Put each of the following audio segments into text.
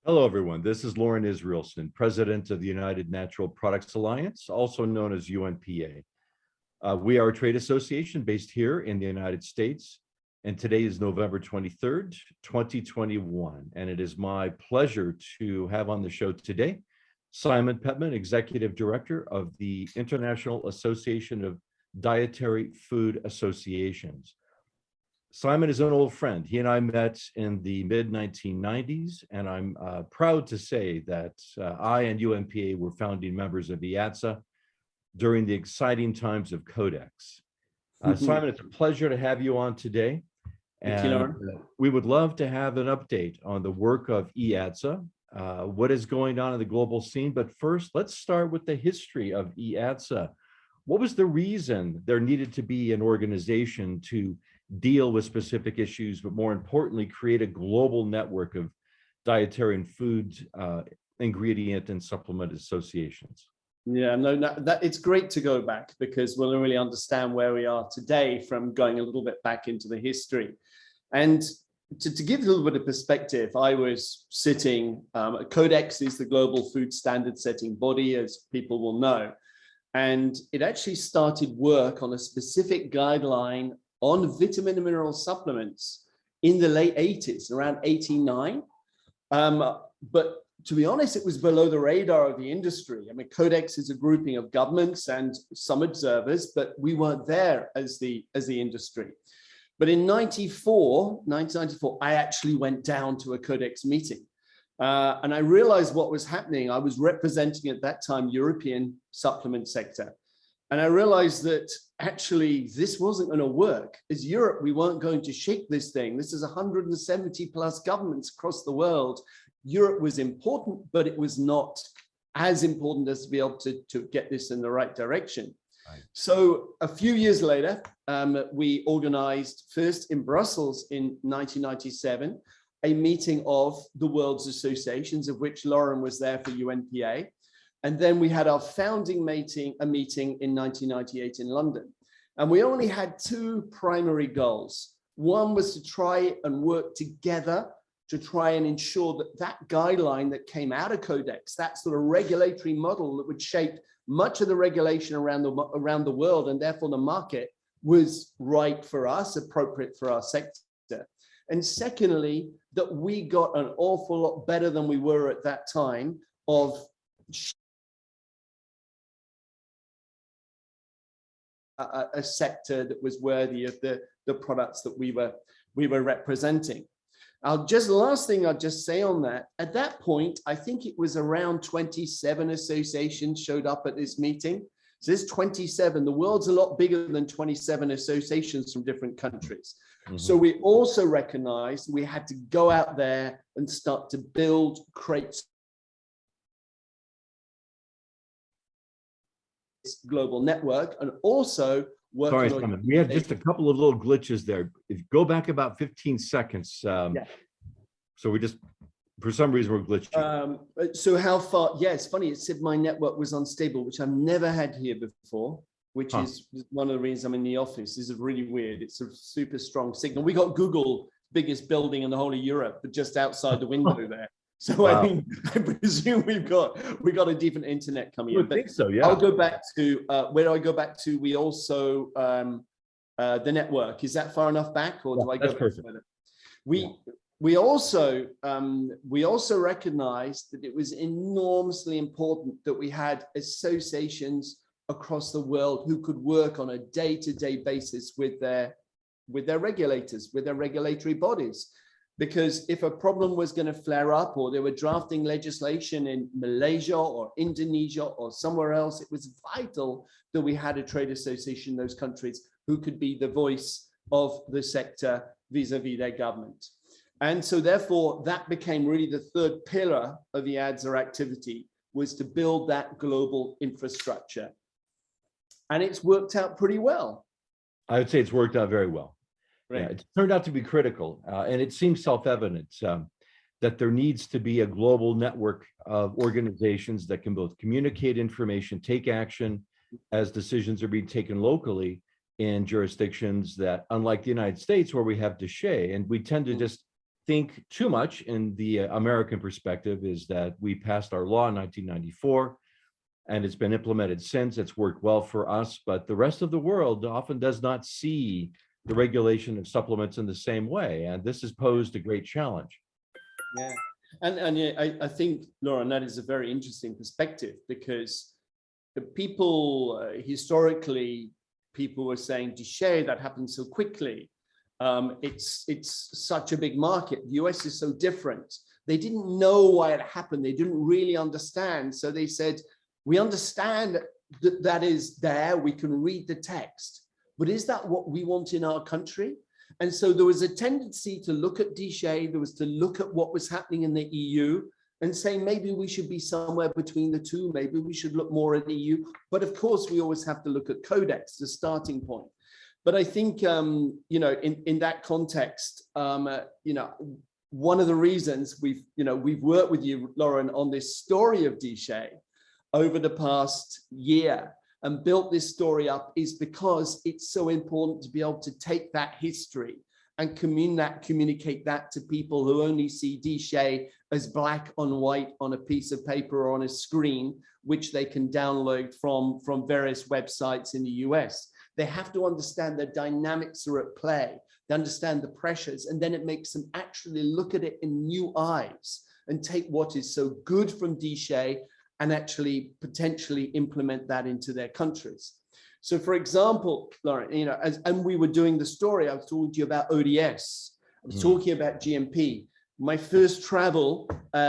Hello, everyone. This is Loren Israelson, President of the United Natural Products Alliance, also known as UNPA. We are a trade association based here in the United States, and today is November 23rd, 2021. And it is my pleasure to have on the show today Simon Pettman, Executive Director of the International Association of Dietary Food Associations. Simon is an old friend. He and I met in the mid-1990s, and I'm proud to say that I and UNPA were founding members of IADSA during the exciting times of Codex. Simon, it's a pleasure to have you on today. And we would love to have an update on the work of IADSA, what is going on in the global scene. But first, let's start with the history of IADSA. What was the reason there needed to be an organization to deal with specific issues, but more importantly, create a global network of dietary and food ingredient and supplement associations? Yeah, that it's great to go back because we'll really understand where we are today from going a little bit back into the history. And to give a little bit of perspective, I was sitting, Codex is the global food standard setting body, as people will know. And it actually started work on a specific guideline on vitamin and mineral supplements in the late 80s, around 89. But to be honest, it was below the radar of the industry. I mean, Codex is a grouping of governments and some observers, but we weren't there as the industry. But in 1994, I actually went down to a Codex meeting. And I realized what was happening. I was representing at that time European supplement sector. And I realized that actually this wasn't going to work. As Europe, we weren't going to shake this thing. This is 170 plus governments across the world. Europe was important, but it was not as important as to be able to get this in the right direction. Right. So a few years later, we organized first in Brussels in 1997, a meeting of the world's associations, of which Loren was there for UNPA. And then we had our founding meeting in 1998 in London. And we only had two primary goals. One was to try and work together to try and ensure that that guideline that came out of Codex, that sort of regulatory model that would shape much of the regulation around the world and therefore the market, was right for us, appropriate for our sector. And secondly, that we got an awful lot better than we were at that time of a sector that was worthy of the products that we were representing. Last thing I'll just say on that, at that point, I think it was around 27 associations showed up at this meeting. So there's 27, the world's a lot bigger than 27 associations from different countries. Mm-hmm. So we also recognized we had to go out there and start to build crates. Global network and also work. Sorry, Simon, we had just a couple of little glitches there. If you go back about 15 seconds, yeah. So we just, for some reason, we're glitching. So how far? Yeah, it's funny. It said my network was unstable, which I've never had here before, which is one of the reasons I'm in the office. This is really weird. It's a super strong signal. We got Google, biggest building in the whole of Europe, but just outside the window there. So wow. I mean, I presume we got a different internet coming in. I think so, yeah. I'll go back to where do I go back to? We also the network. Is that far enough back, or do I go back further? We also recognized that it was enormously important that we had associations across the world who could work on a day-to-day basis with their regulators, with their regulatory bodies. Because if a problem was going to flare up or they were drafting legislation in Malaysia or Indonesia or somewhere else, it was vital that we had a trade association in those countries who could be the voice of the sector vis-a-vis their government. And so therefore, that became really the third pillar of the IADSA activity, was to build that global infrastructure. And it's worked out pretty well. I would say it's worked out very well. Right. Yeah, it turned out to be critical, and it seems self-evident that there needs to be a global network of organizations that can both communicate information, take action as decisions are being taken locally in jurisdictions that, unlike the United States, where we have DSHEA, and we tend to just think too much in the American perspective is that we passed our law in 1994 and it's been implemented since. It's worked well for us, but the rest of the world often does not see the regulation of supplements in the same way. And this has posed a great challenge. Yeah. And yeah, I think, Loren, that is a very interesting perspective, because the people historically, people were saying, DSHEA, that happened so quickly. It's such a big market. The US is so different. They didn't know why it happened. They didn't really understand. So they said, we understand that that is there. We can read the text, but is that what we want in our country? And so there was a tendency to look at DSHEA, there was to look at what was happening in the EU and say, maybe we should be somewhere between the two. Maybe we should look more at the EU. But of course, we always have to look at Codex, the starting point. But I think, you know, in that context, you know, one of the reasons we've worked with you, Loren, on this story of DSHEA over the past year and built this story up is because it's so important to be able to take that history and communicate that to people who only see DSHEA as black on white on a piece of paper or on a screen, which they can download from various websites in the US. They have to understand the dynamics are at play. They understand the pressures, and then it makes them actually look at it in new eyes and take what is so good from DSHEA and actually potentially implement that into their countries. So for example, Loren, you know, and we were doing the story, I was talking to you about ODS, I was talking about GMP. My first travel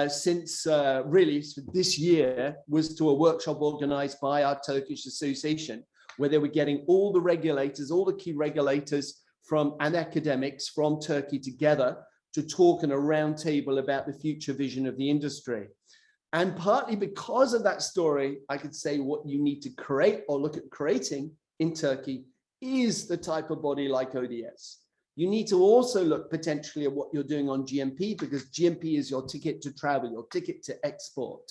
since really this year was to a workshop organized by our Turkish association, where they were getting all the regulators, all the key regulators and academics from Turkey together to talk in a round table about the future vision of the industry. And partly because of that story, I could say what you need to create or look at creating in Turkey is the type of body like ODS. You need to also look potentially at what you're doing on GMP, because GMP is your ticket to travel, your ticket to export.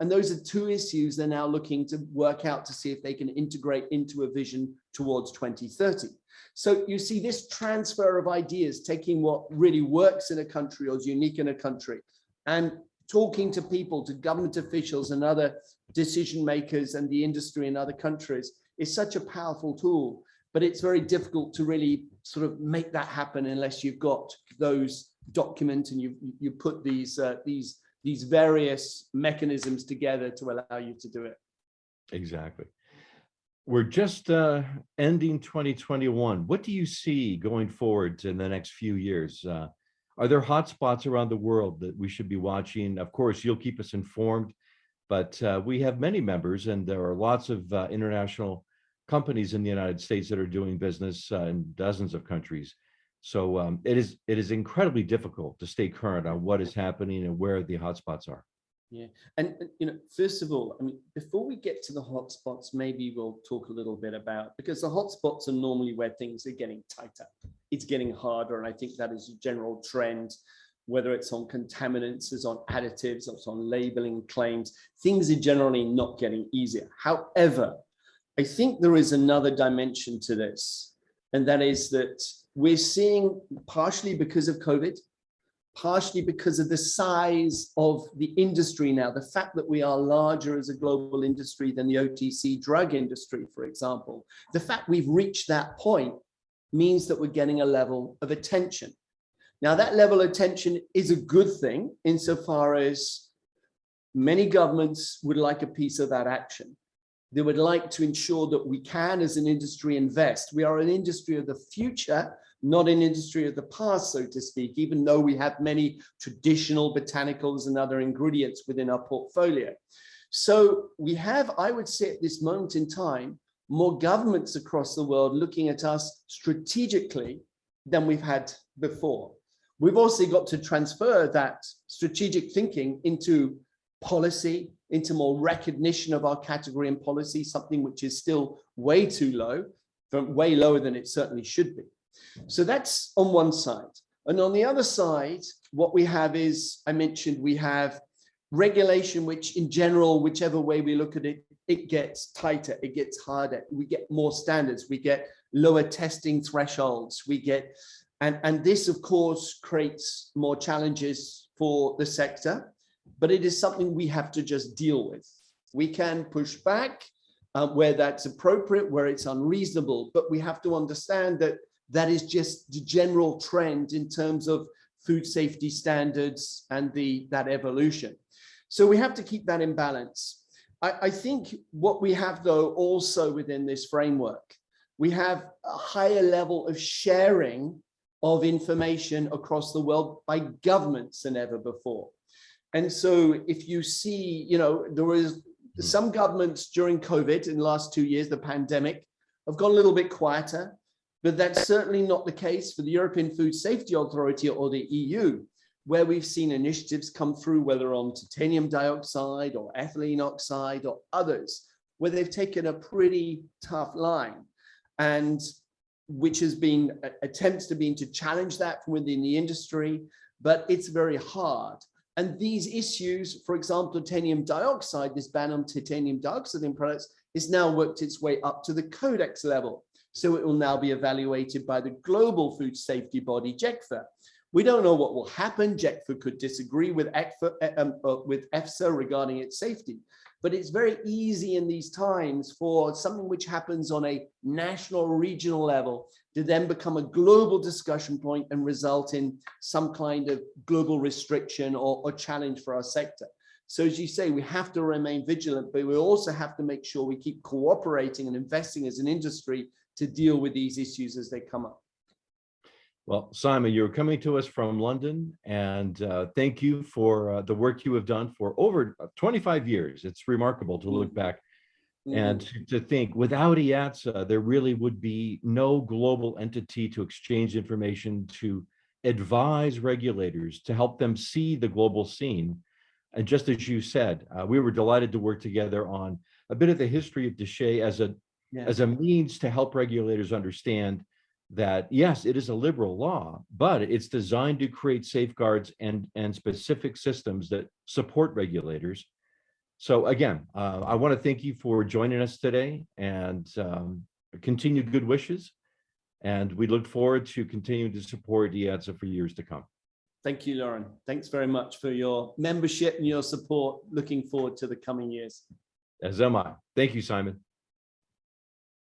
And those are two issues they're now looking to work out to see if they can integrate into a vision towards 2030. So you see this transfer of ideas, taking what really works in a country or is unique in a country and talking to people, to government officials and other decision makers and the industry in other countries is such a powerful tool, but it's very difficult to really sort of make that happen unless you've got those documents and you put these various mechanisms together to allow you to do it. Exactly. We're just ending 2021. What do you see going forward in the next few years? Are there hotspots around the world that we should be watching? Of course, you'll keep us informed, but we have many members and there are lots of international companies in the United States that are doing business in dozens of countries. So it is incredibly difficult to stay current on what is happening and where the hotspots are. Yeah, and you know, first of all, I mean, before we get to the hotspots, maybe we'll talk a little bit about, because the hotspots are normally where things are getting tighter. It's getting harder, and I think that is a general trend, whether it's on contaminants, it's on additives, it's on labeling claims, things are generally not getting easier. However, I think there is another dimension to this, and that is that we're seeing, partially because of COVID, partially because of the size of the industry now, the fact that we are larger as a global industry than the OTC drug industry, for example, the fact we've reached that point means that we're getting a level of attention. Now, that level of attention is a good thing insofar as many governments would like a piece of that action. They would like to ensure that we can, as an industry, invest. We are an industry of the future, not an industry of the past, so to speak, even though we have many traditional botanicals and other ingredients within our portfolio. So we have, I would say at this moment in time, more governments across the world looking at us strategically than we've had before. We've also got to transfer that strategic thinking into policy, into more recognition of our category and policy, something which is still way too low, way lower than it certainly should be. So that's on one side. And on the other side, what we have is, I mentioned, we have regulation, which in general, whichever way we look at it, it gets tighter, it gets harder. We get more standards, we get lower testing thresholds, we get And this, of course, creates more challenges for the sector, but it is something we have to just deal with. We can push back where that's appropriate, where it's unreasonable, but we have to understand that that is just the general trend in terms of food safety standards and that evolution. So we have to keep that in balance. I think what we have, though, also within this framework, we have a higher level of sharing of information across the world by governments than ever before. And so if you see, there was some governments during COVID in the last 2 years, the pandemic, have gone a little bit quieter, but that's certainly not the case for the European Food Safety Authority or the EU, where we've seen initiatives come through, whether on titanium dioxide or ethylene oxide or others, where they've taken a pretty tough line, and which has been attempts to challenge that from within the industry, but it's very hard. And these issues, for example, titanium dioxide, this ban on titanium dioxide in products, is now worked its way up to the codex level. So it will now be evaluated by the global food safety body, JECFA. We don't know what will happen. JECFA could disagree with EFSA regarding its safety. But it's very easy in these times for something which happens on a national or regional level to then become a global discussion point and result in some kind of global restriction or challenge for our sector. So as you say, we have to remain vigilant, but we also have to make sure we keep cooperating and investing as an industry to deal with these issues as they come up. Well, Simon, you're coming to us from London, and thank you for the work you have done for over 25 years. It's remarkable to look back and to think without IADSA, there really would be no global entity to exchange information, to advise regulators, to help them see the global scene. And just as you said, we were delighted to work together on a bit of the history of DSHEA as a means to help regulators understand that, yes, it is a liberal law, but it's designed to create safeguards and specific systems that support regulators. So again, I want to thank you for joining us today, and continued good wishes. And we look forward to continuing to support IADSA for years to come. Thank you, Loren. Thanks very much for your membership and your support. Looking forward to the coming years. As am I. Thank you, Simon.